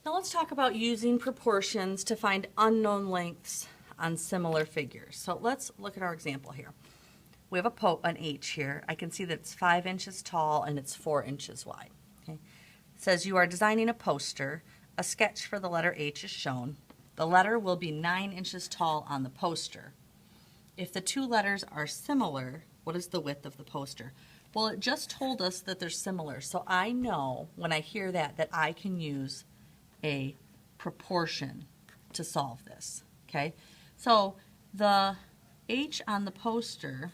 Now let's talk about using proportions to find unknown lengths on similar figures. So let's look at our example here. We have an H here. I can see that it's 5 inches tall and it's 4 inches wide. Okay. It says you are designing a poster. A sketch for the letter H is shown. The letter will be 9 inches tall on the poster. If the two letters are similar, what is the width of the poster? Well, it just told us that they're similar, so I know when I hear that I can use a proportion to solve this, okay? So the H on the poster,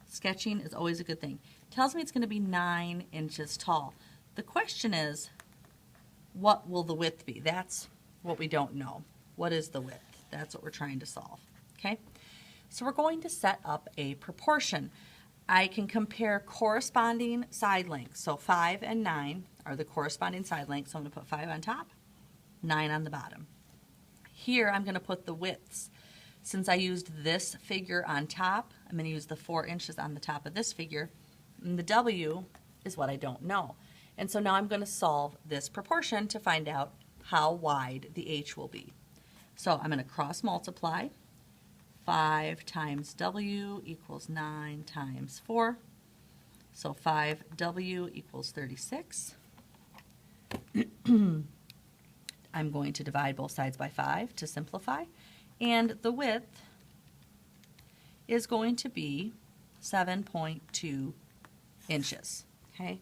sketching is always a good thing. Tells me it's going to be 9 inches tall. The question is, what will the width be? That's what we don't know. What is the width? That's what we're trying to solve, okay? So we're going to set up a proportion. I can compare corresponding side lengths. So 5 and 9 are the corresponding side lengths. So I'm going to put 5 on top, 9 on the bottom. Here I'm going to put the widths. Since I used this figure on top, I'm going to use the 4 inches on the top of this figure. And the W is what I don't know. And so now I'm going to solve this proportion to find out how wide the H will be. So I'm going to cross multiply. 5 times W equals 9 times 4. So 5W equals 36. I'm going to divide both sides by 5 to simplify. And the width is going to be 7.2 inches. Okay?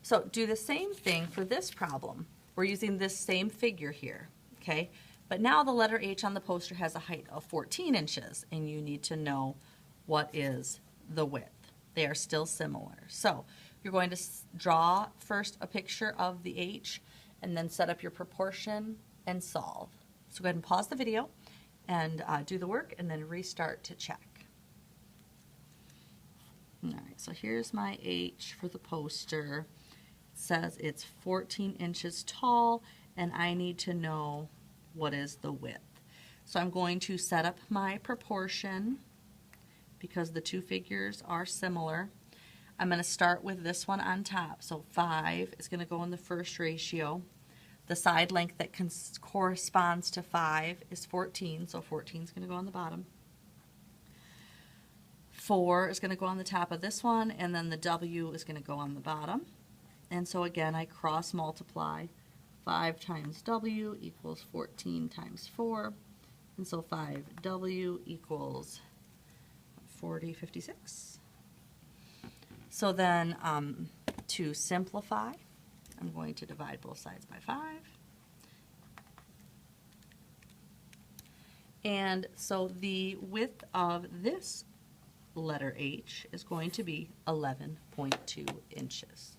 So do the same thing for this problem. We're using this same figure here. Okay? But now the letter H on the poster has a height of 14 inches, and you need to know what is the width. They are still similar. So you're going to draw first a picture of the H, and then set up your proportion and solve. So go ahead and pause the video and do the work, and then restart to check. All right, so here's my H for the poster. It says it's 14 inches tall, and I need to know what is the width. So I'm going to set up my proportion because the two figures are similar. I'm going to start with this one on top. So 5 is going to go in the first ratio. The side length that corresponds to 5 is 14, so 14 is going to go on the bottom. 4 is going to go on the top of this one, and then the W is going to go on the bottom. And so again, I cross multiply. 5 times W equals 14 times 4, and so 5W equals 56. So then to simplify, I'm going to divide both sides by 5. And so the width of this letter H is going to be 11.2 inches.